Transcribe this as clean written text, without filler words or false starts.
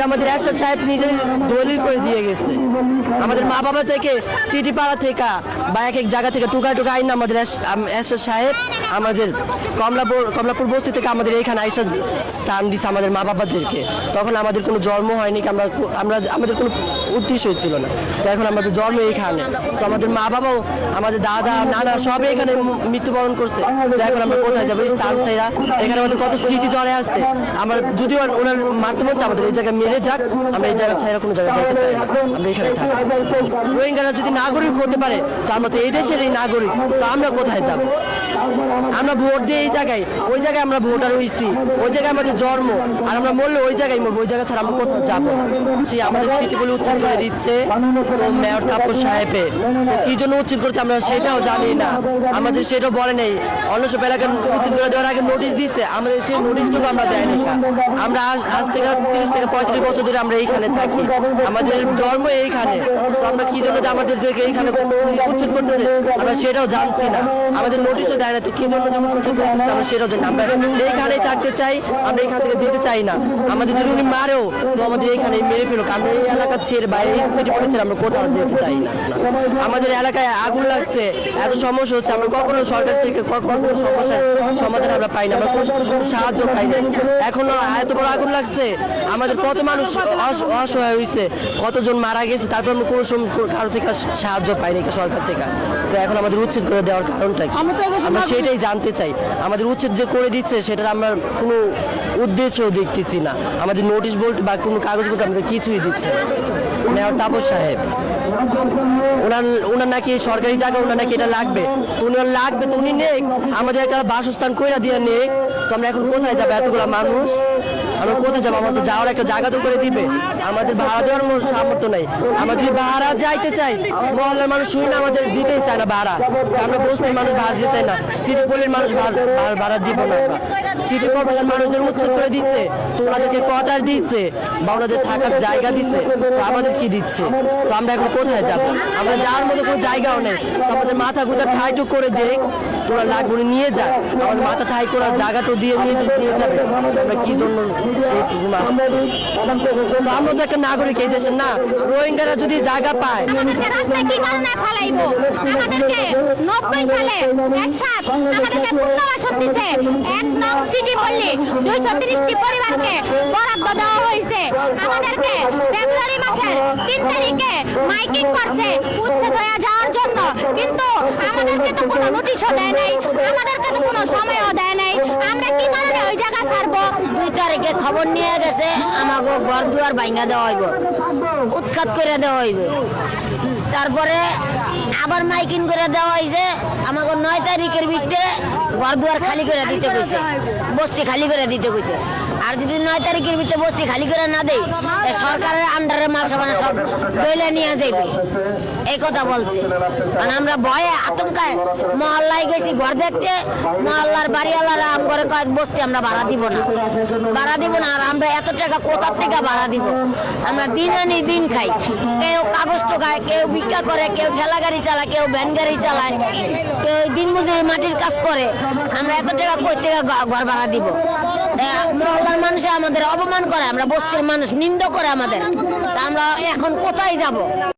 এটা আমাদের এরশাদ সাহেব নিজে দলিল করে দিয়ে গেছে। আমাদের মা বাবা থেকে টিটিপাড়া থেকে বা এক এক জায়গা থেকে টুকা টুকা আইন আমাদের এরশাদ সাহেব আমাদের কমলাপুর বস্তি থেকে আমাদের এইখানে আইসা স্থান দিছে আমাদের মা বাবাদেরকে। তখন আমাদের কোনো জন্ম হয়নি, আমাদের কোনো উদ্দেশ্যই ছিল না। তো এখন আমাদের জন্ম এইখানে, তো আমাদের মা বাবাও আমাদের দাদা নানা সবই এখানে মৃত্যুবরণ করছে। তো এখন আমরা কোথায় যাবো? এই স্থান ছাইরা এখানে আমাদের কত স্মৃতি জড়ে আসছে। আমরা যদিও ওনার মারতে মন আমাদের এই জায়গায় মেরে যাক, আমরা এই জায়গা ছাইরা কোনো জায়গায় যেতে চাই না, আমরা এখানে থাকি। রোহিঙ্গারা যদি নাগরিক হতে পারে তো আমরা তো এই দেশেরই নাগরিক, তো আমরা কোথায় যাব? আমরা ভোট দিয়ে এই জায়গায়, ওই জায়গায় আমরা ভোটার হইছি, ওই জায়গায় আমাদের জন্ম, আর আমরা মরলে ওই জায়গায় মরবো, ওই জায়গা ছাড়া আমরা কোথাও যাবো? যে আমাদের স্মৃতিগুলো উচ্ছেদ করে দিচ্ছে তো মেয়র তাপস সাহেবে, তো কি জন্য উচ্ছেদ করছে আমরা সেটাও জানি না, আমাদের সেটাও বলে নেই। অন্য সব এলাকায় উচ্ছেদ করে দেওয়ার আগে নোটিশ দিচ্ছে, আমাদের সেই নোটিশটুকু আমরা দেয়নি। আমরা আজ থেকে 30 থেকে 35 বছর ধরে আমরা এইখানে থাকি, আমাদের জন্ম এইখানে, তো আমরা কি জন্য আমাদের এইখানে উচ্ছেদ করতেছে আমরা সেটাও জানছি না, আমাদের নোটিশও দেয় না। তো কি জন্য উচ্ছেদ করতেছে আমরা সেটাও জানি না। আমরা এইখানেই থাকতে চাই, আমরা এইখান থেকে যেতে চাই না। আমাদের যদি উনি মারেও তো আমাদের এইখানে মেরে ফেলুক, আমরা এই এলাকা ছেড়ে বা এই সিটি পড়েছে আমরা কোথাও যেতে চাই না। আমাদের এলাকায় আগুন লাগছে, এত সমস্যা হচ্ছে, আমরা কখনো সরকার থেকে কখনো সমস্যার সমাধান আমরা পাই না, আমরা কোনো সাহায্য পাই না। এখনো এত বড় আগুন লাগছে, আমাদের কত মানুষ অসহায় হয়েছে, কতজন মারা গেছে, তারপর আমরা কোনো কারো থেকে সাহায্য পাইনি সরকার থেকে। তো এখন আমাদের উচ্ছেদ করে দেওয়ার কারণটা কি আমরা সেটাই জানতে চাই। আমাদের উচ্ছেদ যে করে দিচ্ছে সেটার আমরা কোনো উদ্দেশ্যও দেখতেছি না, আমাদের নোটিশ বলতে বা কোনো কাগজ বলতে আমাদের কিছুই দিচ্ছে না। মেয়র তাপস সাহেব ওনার নাকি সরকারি জায়গা, ওনার নাকি এটা লাগবে, তো উনি লাগবে তো উনি নেই, আমাদের একটা বাসস্থান কইরা দিয়ে নেই। তো আমরা এখন কোথায় যাবো? এতগুলো মানুষ আমরা কোথায় যাবো? আমাদের যাওয়ার একটা জায়গা তো করে দিবে, আমাদের ভাড়া দেওয়ার সামর্থ্য নাই। আমরা যদি ভাড়া যাইতে চাই, মহল্লার মানুষ শুনি না, আমাদের দিতেই চায় না ভাড়া, আমরা বস্তির মানুষ ভাড়া দিতে চাই না, সিটি পল্লীর মানুষ ভাড়া দিব না। সিটি কর্পোরেশন মানুষদের উচ্ছেদ করে দিচ্ছে, তো ওনাদেরকে কোয়ার্টার দিচ্ছে বা ওনাদের থাকার জায়গা দিচ্ছে, তো আমাদের কি দিচ্ছে? তো আমরা এখন কোথায় যাবো? আমরা যাওয়ার মতো কোনো জায়গাও নেই। তো আমাদের মাথা গুঁজা ঠাইটুক করে দেখ, তোরা লাগবে নিয়ে যায়, আমাদের মাথা ঠাই করার জায়গা তো দিয়ে নিয়ে যাবে, আমরা কি জন্য? তো আমরা তো একটা নাগরিক এই দেশের না। রোহিঙ্গারা যদি জায়গা পায়, আমাদেরকে রাস্তায় কি কারণে ফেলাইবো? আমাদেরকে 90 সালে এরশাদ আমাদেরকে পুনর্বাসন দিছে, 1 নং সিটি পল্লী 230টি পরিবারকে বরাদ্দ দেওয়া হয়েছে। আমাদেরকে ফেব্রুয়ারি মাসের 3 তারিখে মাইকিং করছে উচ্ছেদ হয়ে যাওয়ার জন্য, কিন্তু আমাদেরকে তো কোনো নোটিশও দেয় নাই, আমাদেরকে তো কোনো সময়ও দেয় নাই। আমরা কি কারণে ওই জায়গা ছাড়বো? 2 তারিখে খবর নিয়ে গেছে আমাকে ঘর দুয়ার ভাঙা দেওয়া হইব, উৎখাত করে দেওয়া হইব। তারপরে আবার মাইকিং করে দেওয়া হয়েছে আমাকে 9 তারিখের ভিতরে ঘর দুয়ার খালি করে দিতে কইছে, বস্তি খালি করে দিতে কইছে। আর যদি 9 তারিখের ভিতরে বস্তি খালি করে না দেয়, সরকারের আন্ডারে মাল সামানা সব দইলে নিয়ে যাইবে, এই কথা বলছে। কারণ আমরা ভয়ে আতঙ্কায় মহল্লায় গেছি ঘর দেখতে, মহল্লার বাড়িওয়ালারা আম করে কয়েক বস্তি আমরা ভাড়া দিব না। আর আমরা এত টাকা কোথার থেকে ভাড়া দিব? আমরা দিন আনি দিন খাই, কেউ কাগজ টোকায়, কেউ ভিক্ষা করে, কেউ ঠেলা গাড়ি চালায়, কেউ ভ্যান গাড়ি চালায়, কেউ দিন মজুরি মাটির কাজ করে। আমরা এত টাকা কই থেকে ঘর ভাড়া দিব? মহল্লার মানুষ আমাদের অপমান করে, আমরা বস্তির মানুষ নিন্দা করে আমাদের, তা আমরা এখন কোথায় যাব?